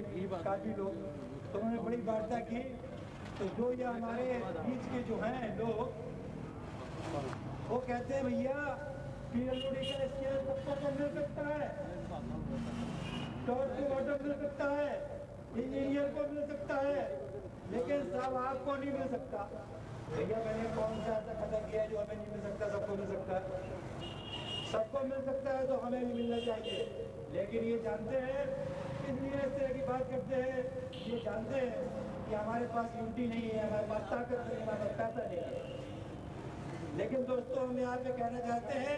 काफी लोग, तो उन्होंने बड़ी वार्ता की। तो जो ये हमारे बीच के जो हैं लोग, वो कहते हैं भैया पीडब्ल्यूडी का स्केल सबको मिल सकता है, टॉप टू बॉटम मिल सकता है, इंजीनियर को मिल सकता है, लेकिन साहब आपको नहीं मिल सकता। भैया मैंने कौन सा ऐसा कदम किया है जो हमें नहीं मिल सकता? सबको मिल सकता है, सबको मिल सकता है, तो हमें भी मिलना चाहिए। लेकिन ये जानते हैं, इसलिए इस तरह की बात करते हैं, ये जानते हैं कि हमारे पास यूनिटी नहीं है, हमारे पास ताकत नहीं है, हमारे पास पैसा नहीं है। लेकिन दोस्तों हम यहाँ पे कहना चाहते हैं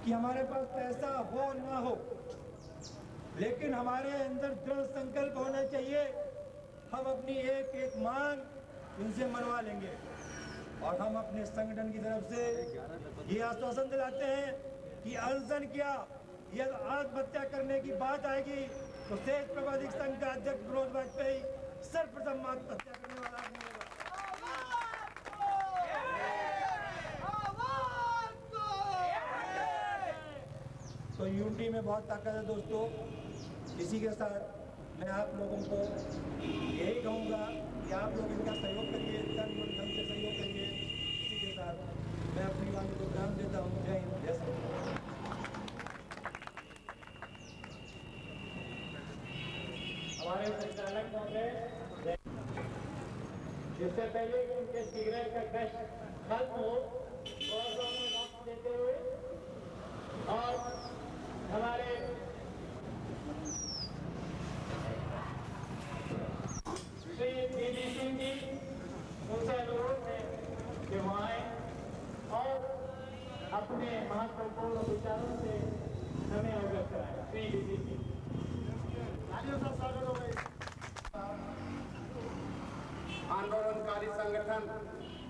कि हमारे पास पैसा हो ना हो, लेकिन हमारे अंदर दृढ़ संकल्प होना चाहिए। हम अपनी एक एक मांग इनसे मनवा लेंगे और हम अपने संगठन की तरफ से ये आश्वासन दिलाते हैं कि अनशन क्या, यदि आत्महत्या करने की बात आएगी तो शेष प्रबंधक संघ का अध्यक्ष विनोद वाजपेयी सर्वप्रथम आत्महत्या करने वाला आदमी होगा। तो यूनिटी में बहुत ताकत है दोस्तों। इसी के साथ मैं आप लोगों को यही कहूँगा कि आप लोग इनका सहयोग करिए, तन मन धन से सहयोग करिए। इसी के साथ मैं अपनी वाणी को विराम देता हूँ। जय हिंद, जय श्री। हमारे संचालक महोदय, जिससे पहले कि उनके सिगरेट का कष्ट खत्म हो, वक्त देते हुए और हमारे श्री बीडी सिंह जी, उनसे अनुरोध है कि वो आए और अपने महत्वपूर्ण विचारों से हमें अवगत कराएं। श्री बीडी सिंह आंदोलनकारी संगठन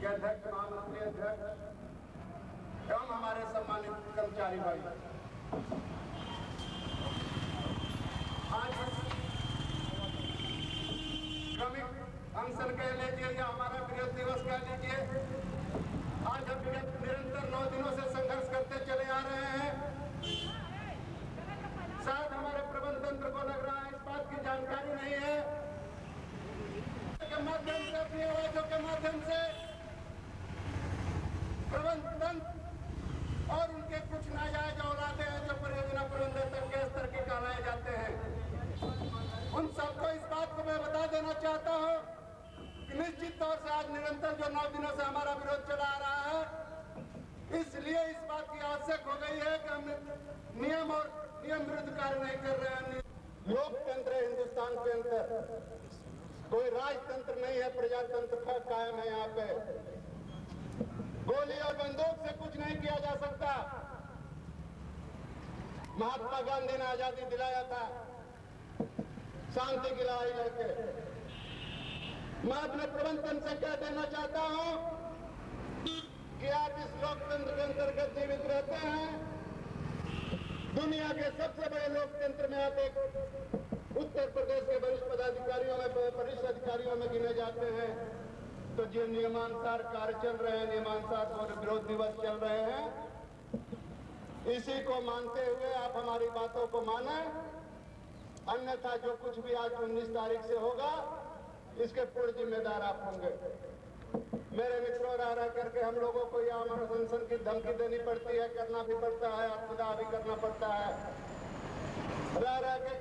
के अध्यक्ष, महामंत्री अध्यक्ष एवं हमारे सम्मानित कर्मचारी भाई, आज श्रमिक अनशन कह लीजिए या हमारा विरोध दिवस कह लीजिए, आज हम निरंतर 9 दिनों से संघर्ष करते चले आ रहे हैं। शायद हमारे प्रबंधन तंत्र को लग रहा है इस बात की जानकारी नहीं है के माध्यम से, अपनी आवाजों के माध्यम से प्रबंधन और उनके कुछ नाजायज औलादे हैं जो परियोजना प्रबंधक के स्तर के कहलाए जाते हैं, उन सबको इस बात को मैं बता देना चाहता हूं कि निश्चित तौर से आज निरंतर जो 9 दिनों से हमारा विरोध चला आ रहा है, इसलिए इस बात की आवश्यक हो गई है कि हम नियम और नियम विरुद्ध कार्य नहीं कर रहे हैं। लोकतंत्र है हिंदुस्तान के अंदर, कोई राजतंत्र नहीं है, प्रजातंत्र कायम है यहाँ पे। गोली और बंदूक से कुछ नहीं किया जा सकता। महात्मा गांधी ने आजादी दिलाया था शांति की लड़ाई लड़के। मैं अपने प्रबंधन से कह देना चाहता हूं कि आप इस लोकतंत्र के अंतर्गत जीवित रहते हैं। दुनिया के सबसे बड़े लोकतंत्र में आप एक उत्तर प्रदेश के वरिष्ठ पदाधिकारियों में, वरिष्ठ अधिकारियों में गिने जाते हैं। तो जो नियमानुसार कार्य चल रहे हैं, नियमानुसार और विरोध दिवस चल रहे हैं, इसी को मानते हुए आप हमारी बातों को माने, अन्यथा जो कुछ भी आज 19 तारीख से होगा इसके पूर्ण जिम्मेदार आप होंगे। मेरे मित्रों, रह रह करके हम लोगों को यह अमर अनशन की धमकी देनी पड़ती है, करना भी पड़ता है, खुदा भी करना पड़ता है, रह रह के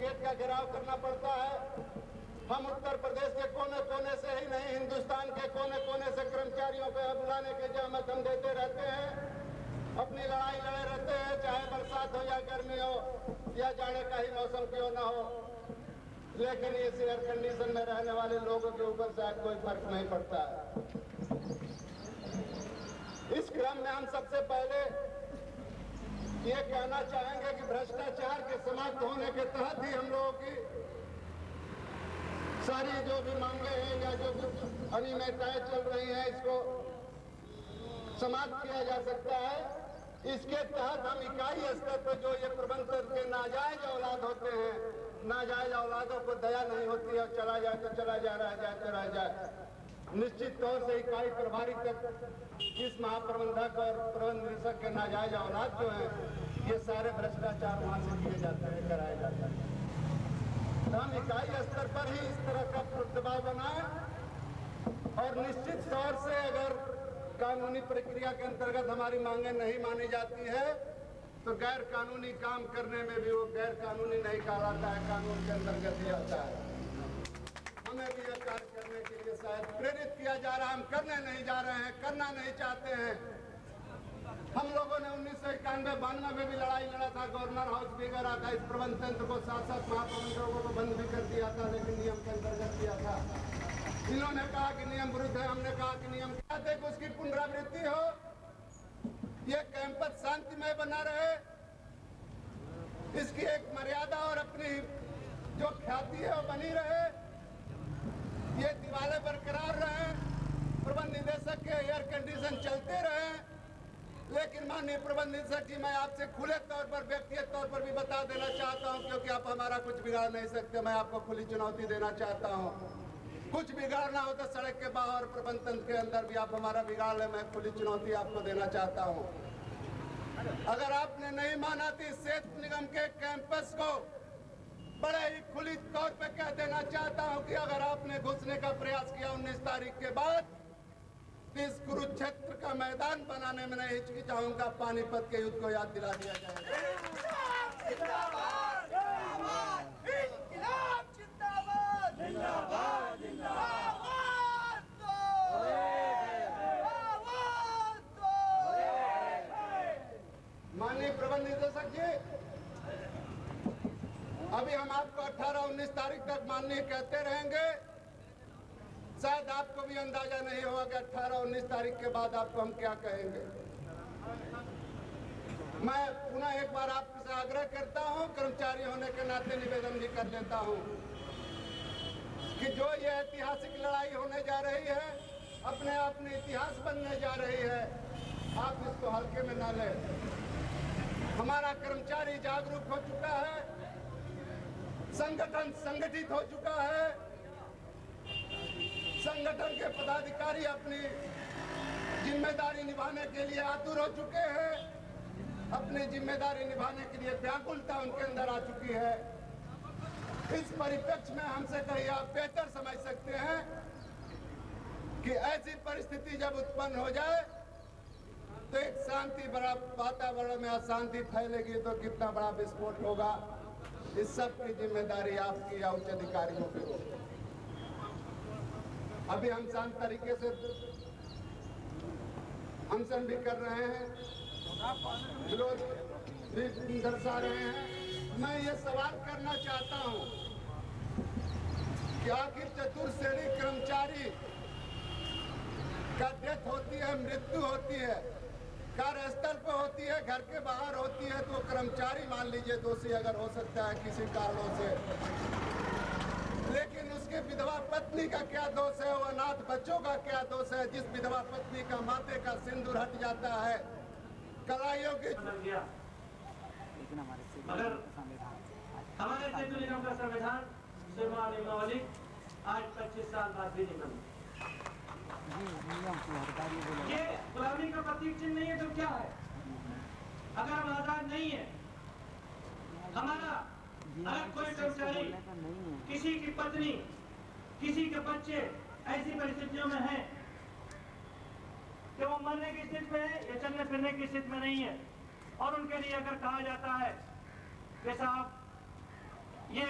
गेट का घेराव करना पड़ता है। हम उत्तर प्रदेश के कोने कोने से ही नहीं, हिंदुस्तान के कोने कोने से कर्मचारियों को बुलाने के जहमत हम देते रहते हैं, अपनी लड़ाई लड़े रहते हैं, चाहे बरसात हो या गर्मी हो या जाने का ही मौसम क्यों ना हो। लेकिन इस एयर कंडीशन में रहने वाले लोगों के ऊपर शायद कोई फर्क नहीं पड़ता है। इस क्रम में हम सबसे पहले ये कहना चाहेंगे कि भ्रष्टाचार के समाप्त होने के तहत ही हम लोगों की सारी जो भी मांगे हैं या जो कुछ अनियमितताएं चल रही हैं, इसको समाप्त किया जा सकता है। इसके तहत हम इकाई स्तर पर जो ये प्रबंधन के नाजायज औलाद होते हैं, नाजायज औलादों को दया नहीं होती है, चला जाए तो चला जा रहा है, चला जाए। निश्चित तौर से इकाई प्रभारी तक इस महाप्रबंधक और प्रबंध निदेशक के नाजायज औलाद जो है, ये सारे भ्रष्टाचार वहां से किए जाते हैं, कराए जाते हैं। तो हम इकाई स्तर पर ही इस तरह का दबाव बनाए और निश्चित तौर से अगर कानूनी प्रक्रिया के अंतर्गत हमारी मांगे नहीं मानी जाती है तो गैर कानूनी काम करने में भी वो गैर कानूनी नहीं कहलाता है, कानून के अंतर्गत ही आता है। हमें भी यह कार्य करने के लिए शायद प्रेरित किया जा रहा है, हम करने नहीं जा रहे हैं, करना नहीं चाहते हैं। हम लोगों ने 1991-92 में भी लड़ाई लड़ा था, गवर्नर हाउस भी करा था, इस प्रबंध तंत्र को साथ-साथ महाप्रबंधकों को बंद भी कर दिया था, लेकिन नियम के अंतर्गत किया था। इन्होंने कहा कि नियम विरुद्ध है, हमने कहा कि नियम चाहते कि उसकी पुनरावृत्ति हो, ये कैंपस शांतिमय बना रहे, इसकी एक मर्यादा और अपनी जो ख्याति है वो बनी रहे, ये दीवारें बरकरार रहे, प्रबंध निदेशक के एयर कंडीशन चलते रहे। लेकिन माननीय प्रबंध निदेशक जी, मैं आपसे खुले तौर पर व्यक्तिगत तौर पर भी बता देना चाहता हूं, क्योंकि आप हमारा कुछ बिगाड़ नहीं सकते। मैं आपको खुली चुनौती देना चाहता हूं, कुछ बिगाड़ना हो तो सड़क के बाहर प्रबंध तंत्र के अंदर भी आप हमारा बिगाड़ ले, मैं खुली चुनौती आपको देना चाहता हूं। अगर आपने नहीं माना तो इस सेतु निगम के कैंपस को बड़े ही खुली तौर पे कह देना चाहता हूं कि अगर आपने घुसने का प्रयास किया 19 तारीख के बाद, इस कुरुक्षेत्र का मैदान बनाने में नहीं हिचकिचाऊंगा। पानीपत के युद्ध को याद दिला दिया जाएगा। माननीय प्रबंध निदेशक जी, अभी हम आपको 18-19 तारीख तक माननीय कहते रहेंगे। शायद आपको भी अंदाजा नहीं होगा कि 18-19 तारीख के बाद आपको हम क्या कहेंगे। मैं पुनः एक बार आपसे आग्रह करता हूं, कर्मचारी होने के नाते निवेदन भी कर लेता हूं कि जो ये ऐतिहासिक लड़ाई होने जा रही है, अपने आप में इतिहास बनने जा रही है, आप इसको हल्के में न लें। हमारा कर्मचारी जागरूक हो चुका है, संगठन संगठित हो चुका है, संगठन के पदाधिकारी अपनी जिम्मेदारी निभाने के लिए आतुर हो चुके हैं, अपनी जिम्मेदारी निभाने के लिए व्याकुलता उनके अंदर आ चुकी है। इस परिप्रेक्ष्य में हमसे कहीं आप बेहतर समझ सकते हैं कि ऐसी परिस्थिति जब उत्पन्न हो जाए तो एक शांति बड़ा वातावरण में अशांति फैलेगी तो कितना बड़ा विस्फोट होगा। इस सब की जिम्मेदारी आपकी या उच्च अधिकारियों की होगी। अभी हम शांत तरीके से अनशन भी कर रहे हैं, विरोध भी दर्शा रहे हैं। मैं ये सवाल करना चाहता हूं कि आखिर चतुर्श्रेणी कर्मचारी का डेथ होती है, मृत्यु होती है, कार्यस्थल पर होती है, घर के बाहर होती है, तो कर्मचारी मान लीजिए दोषी अगर हो सकता है किसी कारणों से, लेकिन उसके विधवा पत्नी का क्या दोष है, वो अनाथ बच्चों का क्या दोष है, जिस विधवा पत्नी का माथे का सिंदूर हट जाता है, कलाइयों की। मगर हमारे सेतु निगम का संविधान मौलिक आज 25 साल बाद भी निकल, ये गुलामी का प्रतीक चिन्ह नहीं है तो क्या है? अगर हम आजाद नहीं है, हमारा अगर कोई कर्मचारी, किसी की पत्नी, किसी के बच्चे ऐसी परिस्थितियों में हैं कि वो मरने की स्थिति में है या चलने फिरने की स्थिति में नहीं है, और उनके लिए अगर कहा जाता है कि साहब ये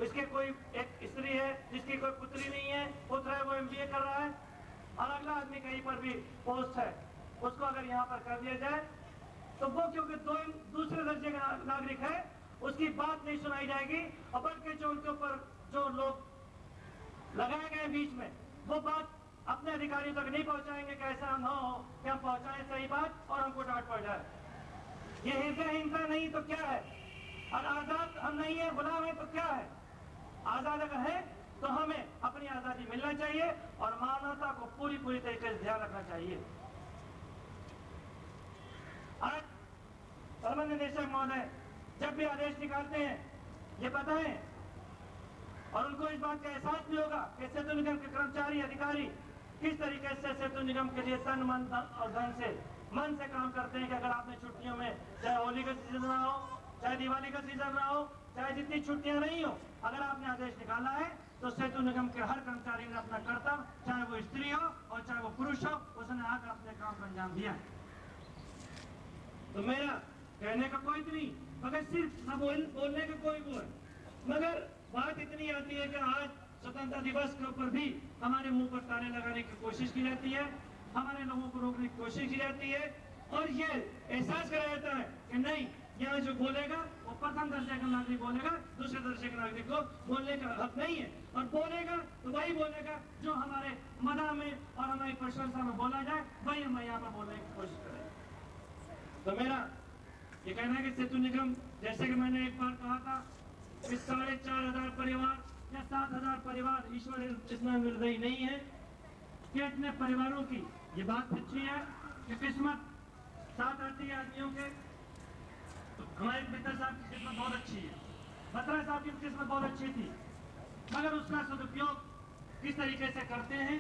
इसके कोई एक स्त्री है जिसकी कोई पुत्री नहीं है, पुत्र है वो MBA कर रहा है और अगला आदमी कहीं पर भी पोस्ट है, उसको अगर यहाँ पर कर दिया जाए तो वो क्योंकि दूसरे दर्जे का नागरिक है, उसकी बात नहीं सुनाई जाएगी, और बल्कि जो उनके ऊपर जो लोग लगाए गए बीच में वो बात अपने अधिकारियों तक नहीं पहुंचाएंगे कि ऐसा न हो कि हम पहुंचाएं सही बात और हमको डांट पड़ जाए। ये हृदय हिंसा नहीं तो क्या है? और आजाद हम नहीं है, गुलाम है तो क्या है? आजाद अगर है तो हमें अपनी आजादी मिलना चाहिए और मानवता को पूरी तरीके से ध्यान रखना चाहिए। आज प्रबंध निदेशक महोदय जब भी आदेश निकालते हैं ये बताएं, और उनको इस बात का एहसास भी होगा कि सेतु निगम के कर्मचारी अधिकारी किस तरीके से सेतु निगम के लिए तन मन और धन से मन से काम करते हैं कि अगर आपने छुट्टियों में चाहे होली का सीजन रहा हो, चाहे दिवाली का सीजन रहा हो, चाहे जितनी छुट्टियां रही हो, अगर आपने आदेश निकाला है तो सेतु निगम के हर कर्मचारी ने अपना कर्तव्य, चाहे वो स्त्री हो और चाहे वो पुरुष हो, उसने आकर अपने काम को अंजाम दिया है। तो मेरा कहने का कोई नहीं, मगर सिर्फ न बोलने का कोई वो है, मगर बात इतनी आती है कि आज स्वतंत्रता दिवस के ऊपर भी हमारे मुंह पर ताने लगाने की कोशिश की जाती है, हमारे लोगों को रोकने की कोशिश की जाती है, और ये एहसास कराया जाता है कि नहीं, यहाँ जो बोलेगा वो प्रथम दर्जे का नागरिक बोलेगा, दूसरे दर्जे के नागरिक को बोलने का हक नहीं है, और बोलेगा तो वही बोलेगा जो हमारे मना में और हमारी प्रशंसा में बोला जाए, वही हम यहाँ पर बोलने की कोशिश करें। तो मेरा ये कहना है कि सेतु निगम, जैसे कि मैंने एक बार कहा था, इस 4,500 परिवार या 7,000 परिवार, ईश्वर इतना निर्दयी नहीं है कि इतने परिवारों की ये बात अच्छी है कि किस्मत 7-8 आदमियों के, हमारे मित्र साहब की किस्मत बहुत अच्छी है, बत्रा साहब की किस्मत बहुत अच्छी थी, मगर उसका सदुपयोग किस तरीके से करते हैं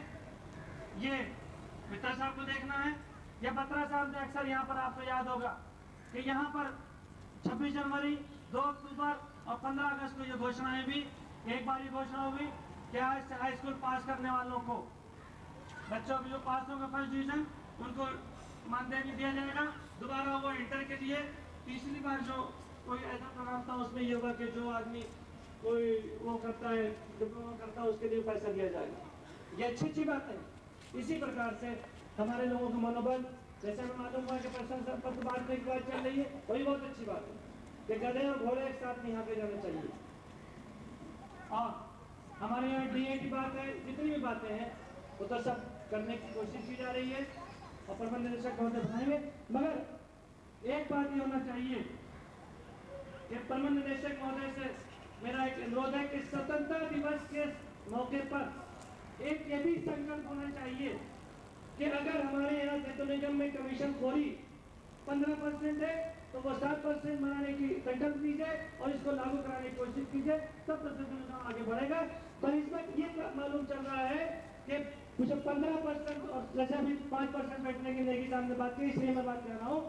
ये मित्र साहब को देखना है। या बत्रा साहब ने अक्सर यहाँ पर, आपको याद होगा कि यहाँ पर 26 जनवरी, 2 अक्टूबर और 15 अगस्त को ये घोषणाएं भी, एक बार ही घोषणा हुई कि आज से हाई स्कूल पास करने वालों को, बच्चों को जो पास होंगे फर्स्ट डिवीजन, उनको मानदेय भी दिया जाएगा, दोबारा वो इंटर के लिए तीसरी बार जो कोई ऐसा प्रोग्राम था उसमें ये हुआ कि जो आदमी कोई वो करता है, डिप्लोमा करता है, उसके लिए पैसा दिया जाएगा। ये अच्छी बात है। इसी प्रकार से हमारे लोगों का मनोबल, जैसे हमें मालूम हुआ कि प्रशंसा पत्र बांटने की बात चल रही है, वही बहुत अच्छी बात है कि गधे और घोड़े एक साथ में यहाँ पे जाना चाहिए। और हमारे यहाँ DA की बात है, जितनी भी बातें हैं वो तो सब करने की कोशिश की जा रही है और प्रबंध निदेशक महोदय बनाएंगे, मगर एक बात ये होना चाहिए कि प्रबंध निदेशक महोदय से मेरा एक अनुरोध है कि स्वतंत्रता दिवस के मौके पर एक ये भी संकल्प होना चाहिए कि अगर हमारे यहाँ सेतु निगम में कमीशन खोरी 15% है तो वो 7% बनाने की संकल्प कीजिए और इसको लागू कराने की कोशिश कीजिए, तब तो सेतु निगम आगे बढ़ेगा। पर इस वक्त ये मालूम चल रहा है कि कुछ 15% और जैसे अभी 5% बैठने की नेगी सामने बात की, इसलिए मैं बात कर रहा हूँ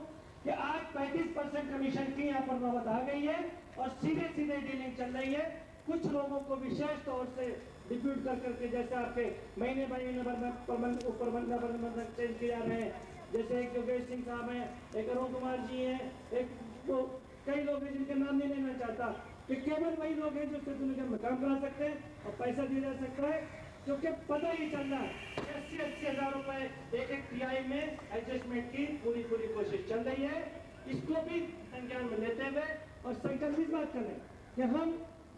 कि आज 35% कमीशन की यहाँ पर नौबत आ गई है और सीधे सीधे डीलिंग चल रही है। कुछ लोगों को विशेष तौर से डिप्यूट कर करके, जैसे आपके महीने भर में प्रबंधक चेंज किए जा रहे हैं, जैसे एक योगेश सिंह साहब हैं, एक अरुण कुमार जी हैं, एक तो कई लोग हैं जिनके नाम नहीं लेना चाहता, कि केवल वही लोग हैं जो सेतु निगम में काम करा सकते हैं और पैसा दिया जा सकता है, क्योंकि पता ही चल रहा है 80 हज़ार रुपए एक TI में एडजस्टमेंट की पूरी कोशिश चल रही है। इसको भी संज्ञान में लेते हुए और संकल्प इस बात करें कि हम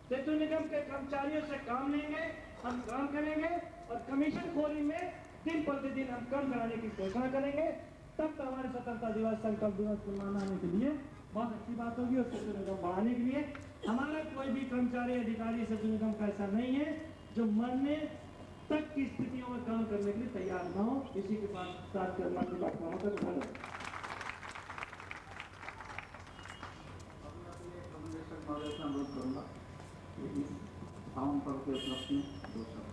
सेतु निगम के कर्मचारियों से काम लेंगे, हम काम करेंगे और कमीशन खोरी में दिन प्रतिदिन हम कम कराने की घोषणा करेंगे, तब तो हमारे स्वतंत्रता दिवस, संकल्प दिवस को मनाने के लिए बहुत अच्छी बात होगी। और सेतु निगम बढ़ाने के लिए हमारा कोई भी कर्मचारी अधिकारी सेतु निगम का ऐसा नहीं है जो मरने तक की स्थितियों में काम करने के लिए तैयार न हो। इसी के साथ करना की बात धन्यवाद। अनुरोध करूंगा पावन पर्व के उपलक्ष्य में 2 शब्द।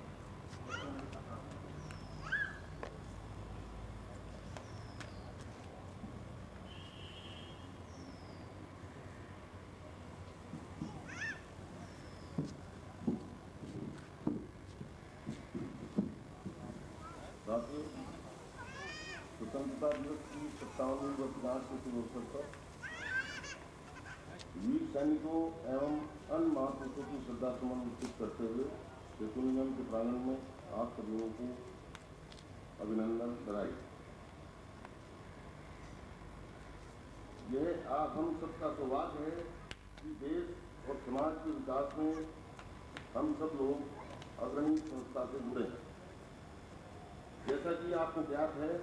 स्वतंत्रता दिवस की 57वीं वर्षगांठ के शुभ अवसर पर वीर सैनिकों एवं अन्य महापुरुषों की श्रद्धा सुमन अर्पित करते हुए सेतु निगम के प्रांगण में आप सभी को अभिनंदन कराई। यह हम सबका सौभाग्य है कि देश और समाज के विकास में हम सब लोग अग्रणी संस्था से जुड़े हैं। जैसा कि आपको ज्ञात है,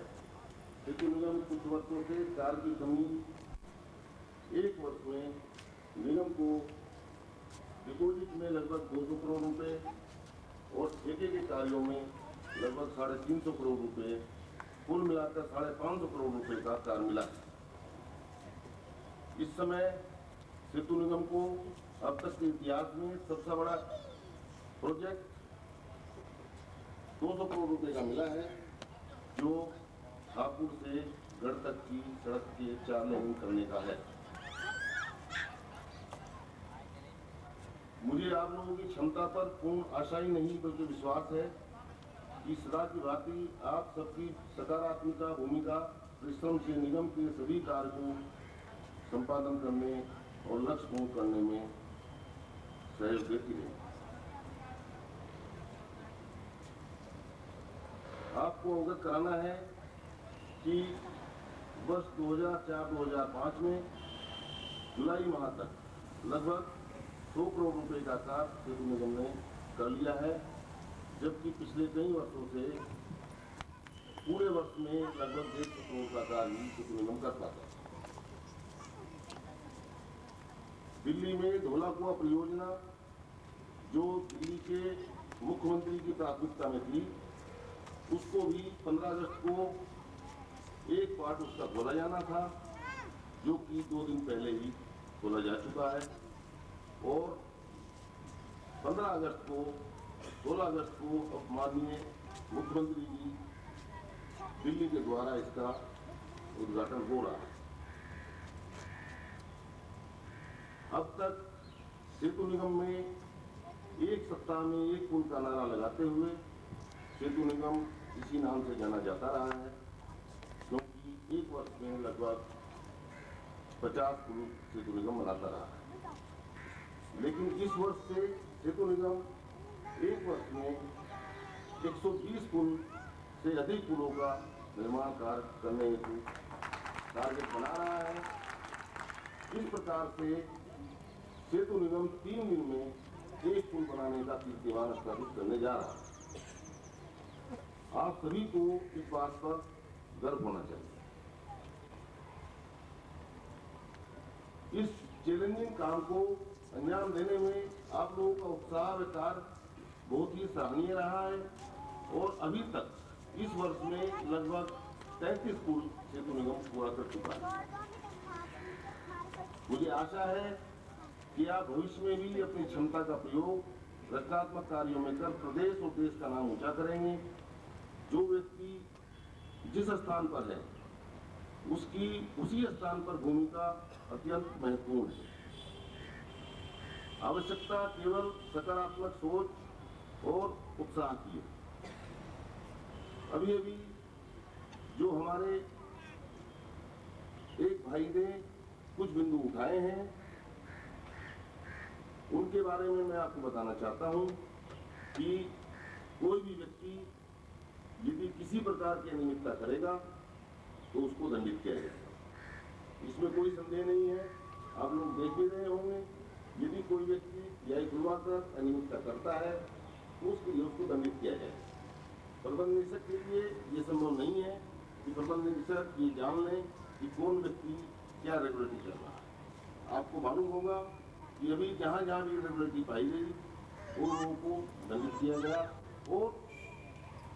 सेतु निगम कुछ वर्षों से कार्य की कमी, एक वर्ष में निगम को डिपोजिट में लगभग 200 करोड़ रुपए और ठेके के कार्यों में लगभग 350 करोड़ रुपए, कुल मिलाकर 550 करोड़ रुपए का कार्य मिला। इस समय सेतु निगम को अब तक के इतिहास में सबसे बड़ा प्रोजेक्ट 200 करोड़ रुपए का मिला है, जो हापुड़ से गढ़ तक की सड़क के 4 लेन करने का है। मुझे आप लोगों की क्षमता पर पूर्ण आशा ही नहीं बल्कि विश्वास है कि सदा की भांति आप सबकी सकारात्मक भूमिका परिश्रम से निगम के सभी कार्य को संपादन करने और लक्ष्य पूर्ण करने में सहयोग देती है। आपको अवगत कराना है कि वर्ष 2004-2005 में जुलाई माह तक लगभग 100 करोड़ रुपए का कार्य सेतु निगम ने कर लिया है, जबकि पिछले कई वर्षों से पूरे वर्ष में लगभग 150 करोड़ का कार्य ही सेतु निगम कर पाता है। दिल्ली में धौला कुआं परियोजना जो दिल्ली के मुख्यमंत्री की प्राथमिकता में थी, उसको भी 15 अगस्त को एक पार्ट उसका खोला जाना था, जो कि 2 दिन पहले ही खोला जा चुका है। और 15 अगस्त को 16 अगस्त को अब माननीय मुख्यमंत्री जी दिल्ली के द्वारा इसका उद्घाटन हो रहा है। अब तक सेतु निगम में एक सप्ताह में एक पुल का नारा लगाते हुए सेतु निगम इसी नाम से जाना जाता रहा है, क्योंकि एक वर्ष में लगभग 50 पुल सेतु निगम बनाता रहा है। लेकिन इस वर्ष से सेतु निगम एक वर्ष में 120 पुल से अधिक पुलों का निर्माण कार्य करने हेतु टारगेट बना रहा है। इस प्रकार से सेतु निगम 3 दिन में एक पुल बनाने का कीर्तिमान स्थापित करने जा रहा है। आप सभी को इस बात पर गर्व होना चाहिए। इस चैलेंजिंग काम को अंजाम देने में आप लोगों का उत्साह व कार्य बहुत ही सराहनीय रहा है और अभी तक इस वर्ष में लगभग 33 पुल सेतु निगम पूरा कर चुका है। मुझे आशा है कि आप भविष्य में भी अपनी क्षमता का प्रयोग रचनात्मक कार्यों में कर प्रदेश और देश का नाम ऊंचा करेंगे। जो व्यक्ति जिस स्थान पर है उसकी उसी स्थान पर भूमिका अत्यंत महत्वपूर्ण है। आवश्यकता केवल सकारात्मक सोच और उत्साह की है। अभी अभी जो हमारे एक भाई ने कुछ बिंदु उठाए हैं, उनके बारे में मैं आपको बताना चाहता हूं कि कोई भी व्यक्ति यदि किसी प्रकार की अनियमितता करेगा तो उसको दंडित किया जाएगा। इसमें कोई संदेह नहीं है। आप लोग देख भी रहे होंगे, यदि कोई व्यक्ति न्याय खुलवाकर अनियमितता करता है तो उसके लिए उसको दंडित किया जाएगा। प्रबंध निदेशक के लिए ये संभव नहीं है कि प्रबंध निदेशक ये जान लें कि कौन व्यक्ति क्या रेगुलेटरी कर रहा है। आपको मालूम होगा कि अभी जहाँ जहाँ भी रेगुलेटरी पाई गई उन लोगों को दंडित किया गया और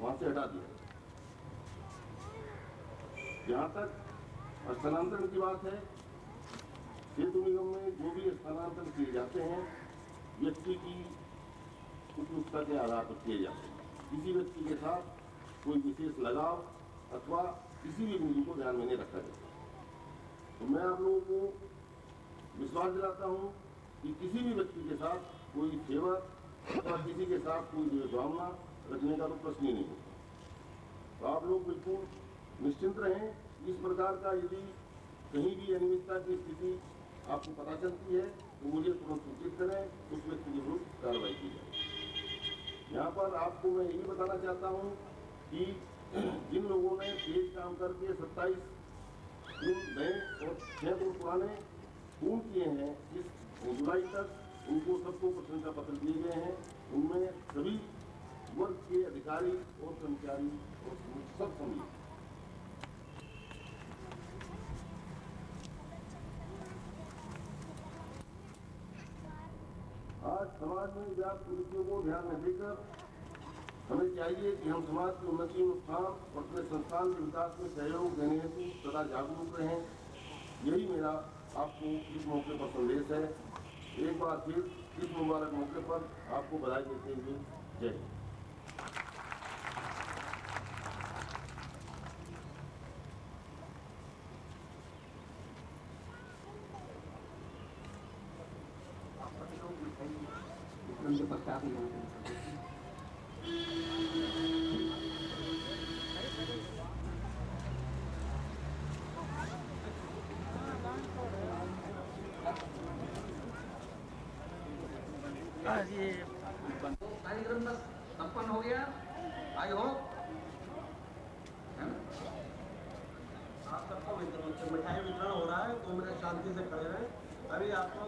वहां से हटा दिया। जहां तक स्थानांतरण की बात है, सेतु निगम में जो भी स्थानांतरण किए जाते हैं व्यक्ति की उपयुक्तता के आधार पर किए जाते हैं। किसी व्यक्ति के साथ कोई विशेष लगाव अथवा किसी भी बिंदु को ध्यान में नहीं रखा जाता। तो मैं आप लोगों को विश्वास दिलाता हूं कि किसी भी व्यक्ति के साथ कोई फेवर अथवा किसी के साथ कोई दुर्भावना रखने का तो प्रश्न ही नहीं है। तो आप लोग बिल्कुल निश्चिंत रहें। इस प्रकार का यदि कहीं भी अनियमितता की स्थिति आपको पता चलती है तो मुझे तुरंत सूचित करें, उस व्यक्ति के विरुद्ध कार्रवाई की जाए। यहाँ पर आपको मैं यही बताना चाहता हूँ कि जिन लोगों ने तेज काम करके 27 पुल नए और 6 पुल पुराने पूर्ण किए हैं इस जुलाई तक, उनको सबको प्रशंसा पत्र दिए गए हैं। उनमें सभी वर्ग के अधिकारी और कर्मचारी और सब सम्मिलित। आज समाज में व्याप्त कुरीतियों को ध्यान में देकर हमें चाहिए कि हम समाज की उन्नति में उत्थान और अपने संस्थान के विकास में सहयोग देने हेतु सदा जागरूक रहें। यही मेरा आपको इस मौके पर संदेश है। एक बार फिर इस मुबारक मौके पर आपको बधाई देते हुए जय हिंद। आप सभी लोग प्रचार नहीं होगा। कार्यक्रम बस संपन्न हो गया। आई होप आप सबको मिठाई वितरण हो रहा है, 2 मिनट शांति से खड़े रहें। अभी आपको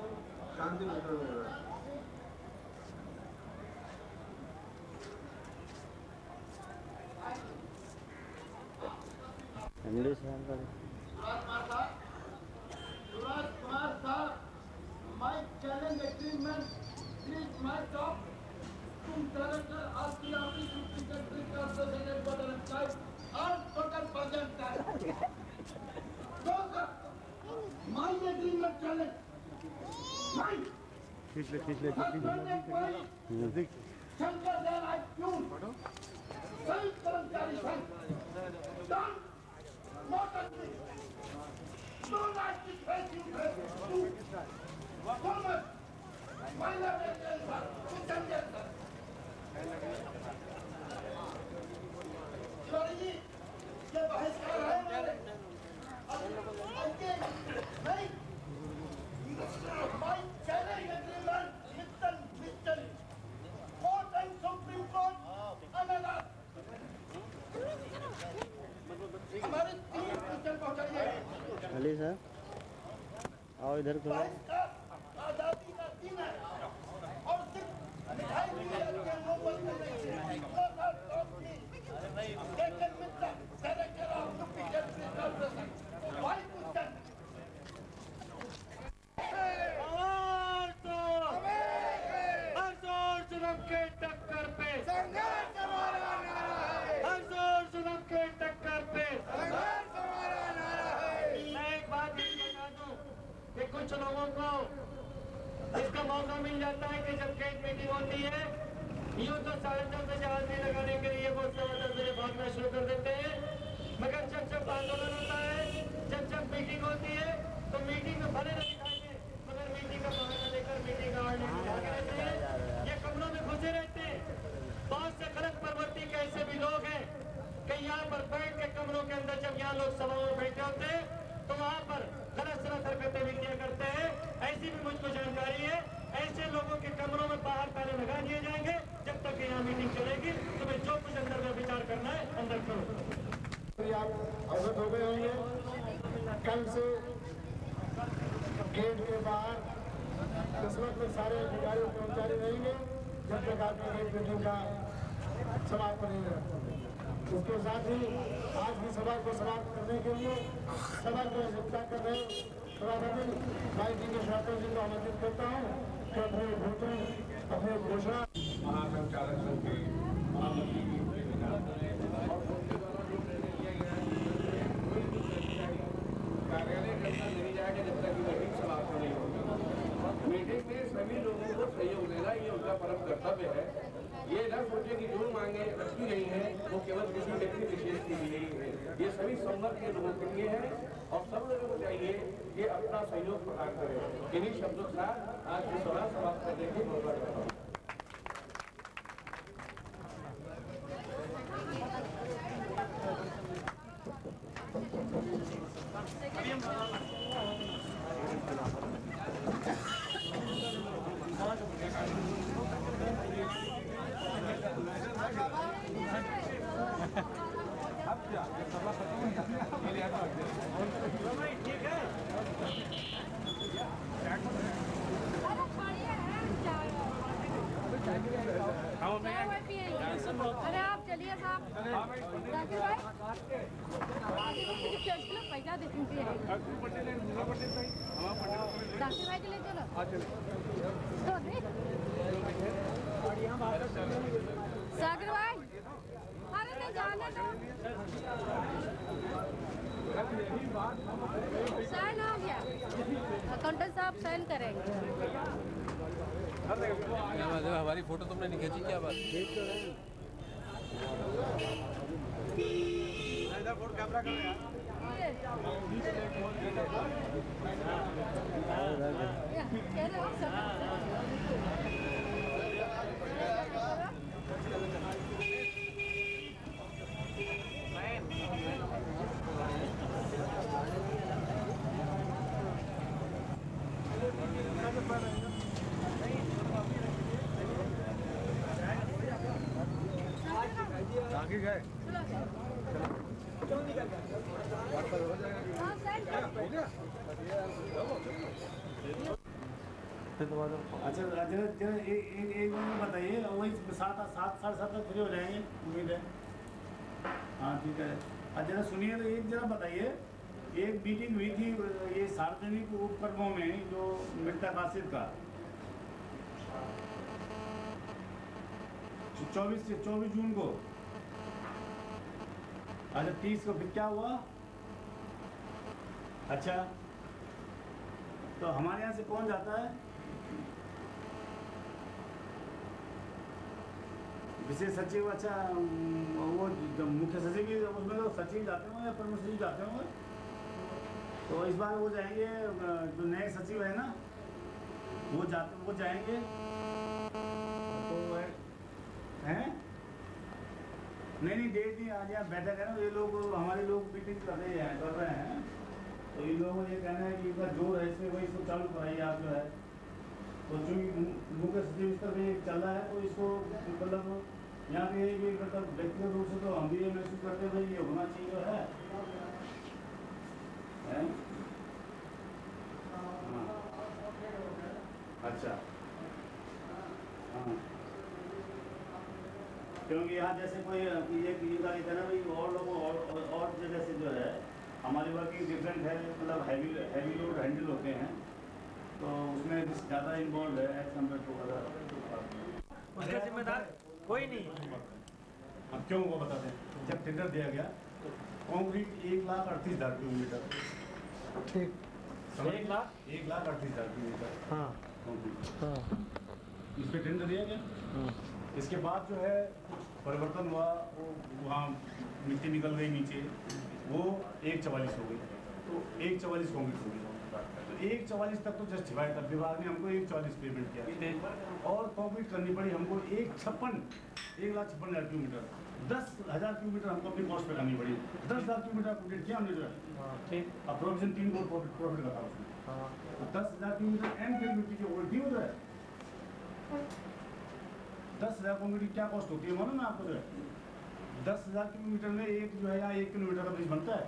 शांति वितरण हो रहा है। Suraj Kumar साहब, my challenge agreement is my job. तुम डायरेक्टर आपकी ऑफिस सेक्रेटरी का प्रेसिडेंट बटन टाइप और टोटल प्रेजेंट तो my agreement challenge my Shankar Dayal I क्यों सही कर्मचारी संघ done not agree. No right to face you face. Woman, my love is sir. Sorry जी, ये बहिष्कार है हमारे। नहीं, my challenge agreement, Mr. Court and Supreme Court, another. हमारे 3 क्वेश्चन पहुंचाइए। अली सर आओ इधर करो। आजादी का दिन है और सिर्फ मिठाई भी के नोबल करने के लेकिन मित्र director of duplicate corporation Y question के टक्कर पे संघर्ष हमारा नारा है। हर जोर जुल्म के टक्कर पे संघर्ष हमारा नारा है। मैं एक बात ये बता दूं कि कुछ लोगों को इसका मौका मिल जाता है कि जब कैट मीटिंग होती है यूं तो 10:30 बजे आदमी लगाने के लिए वो 10 बजे भागना शुरू कर देते हैं, मगर जब आंदोलन होता है, जब मीटिंग होती है तो मीटिंग में भले न दिखाई दे मगर मीटिंग का बहाना लेकर मीटिंग का भागे रहते हैं। ये कमरों में घुसे रहते हैं। बहुत से गलत प्रवृत्ति के ऐसे भी लोग हैं कि यहाँ पर बैठ के कमरों के अंदर जब यहाँ लोग सभाओं में बैठे होते हैं तो वहाँ पर गलत सलत हरकतें भी किया करते हैं। ऐसी भी मुझको जानकारी है। ऐसे लोगों के कमरों में बाहर पहले लगा दिए जाएंगे। जब तक यहाँ मीटिंग चलेगी तुम्हें जो कुछ अंदर में विचार करना है अंदर करो। आप अवगत हो गए होंगे, कल से गेट के बाहर इस वक्त सारे अधिकारी कर्मचारी रहेंगे जब तक आपकी गेट मीटिंग का समाप्त नहीं है। इसके साथ ही आज की सभा को समाप्त करने के लिए सभा को अध्यक्षता कर रहे सभापति भाई जी के शासन जी को आमंत्रित करता हूँ कि अपने घोषणा अपने घोषणा महासंचालक संघ के महामंत्री कार्यालय के अंदर नहीं जाएगा जब तक मीटिंग समाप्त नहीं होगी। मीटिंग में सभी लोगों को सहयोग देना ये उनका परम कर्तव्य है। ये न सोचे कि जो मांगे रखी गई हैं वो केवल किसी व्यक्ति विशेष के लिए ही है। ये सभी संवर्ग के लोगों के लिए है और सब लोगों को चाहिए कि अपना सहयोग प्रदान करें। इन्हीं शब्दों के साथ आज की सभा समाप्त करने की घोषणा करता हूँ। अरे आप चलिए साहब जाकिर भाई पैसा देखेंगे जाकिर भाई के लिए चलो जाकिर भाई अरे नहीं जाने दो साइन हो गया अकाउंटेंट साहब साइन करेंगे। हमारी फोटो तुमने नहीं खींची क्या बात? इधर फोन कैमरा करो यार। कह रहे हो आगे गए अच्छा एक मिनट बताइए, वही 7 तक फ्री हो जाएंगे उम्मीद है। हाँ ठीक है। अच्छा जरा सुनिए, तो एक जरा बताइए, एक मीटिंग हुई थी ये सार्वजनिक उपक्रमों में जो मिर्जा कासिद का 24 जून को, अच्छा 30 को फिर क्या हुआ? अच्छा तो हमारे यहाँ से कौन जाता है? विशेष सचिव, अच्छा वो मुख्य सचिव भी उसमें तो सचिव जाते होंगे या प्रमुख सचिव जाते होंगे। तो इस बार वो जाएंगे, जो नए सचिव है ना वो जाएंगे तो हैं? नहीं डेट नहीं, आज यहाँ बैठक है ना, ये लोग हमारे लोग मीटिंग कर रहे हैं तो इन लोगों को ये कहना है कि इनका जोर है इसमें, वही इसको चालू कराइए आप जो है। तो चूँकि मुख्य सचिव स्तर पे चल रहा है तो इसको मतलब यहाँ पे ये मतलब व्यक्तिगत रूप से तो हम भी ये महसूस करते हैं भाई ये होना चाहिए जो है। हाँ अच्छा हाँ, क्योंकि यहाँ जैसे कोई ये कहना ना भाई और लोगों और जगह से जो है हमारी वर्किंग डिफरेंट है, मतलब हैवी लोड हैंडल होते हैं तो उसमें ज़्यादा इन्वॉल्व है एज कम्पेयर टू अदर। उसका जिम्मेदार कोई नहीं। अब क्यों वो बताते हैं, जब टेंडर दिया गया कंक्रीट 1,38,000 किलोमीटर, ठीक 1,38,000 किलोमीटर हाँ कंक्रीट, हाँ इस पर टेंडर दिया गया। इसके बाद जो है परिवर्तन हुआ, वो वहाँ मिट्टी निकल गई नीचे, वो 1,44 हो गई, तो 1,44 कंक्रीट हो गई। तो 1,44 तक तो जस्टिफाई था, विभाग ने हमको 1,44 पेमेंट किया और कंक्रीट करनी पड़ी हमको 1,56,000 किलोमीटर, 10,000 किलोमीटर हमको अपनी कॉस्ट पे करनी पड़ी। 10,000 किलोमीटर कंप्लीट किया हमने जो है ठीक। अब प्रोविजन 3 को प्रॉफिट का था उसमें। तो 10,000 किलोमीटर एंड फिर मिट्टी की उल्टी हो जाए 10,000 किलोमीटर क्या कॉस्ट होती है मालूम है आपको? जो है 10,000 किलोमीटर में एक जो है यहाँ 1 किलोमीटर का ब्रिज बनता है।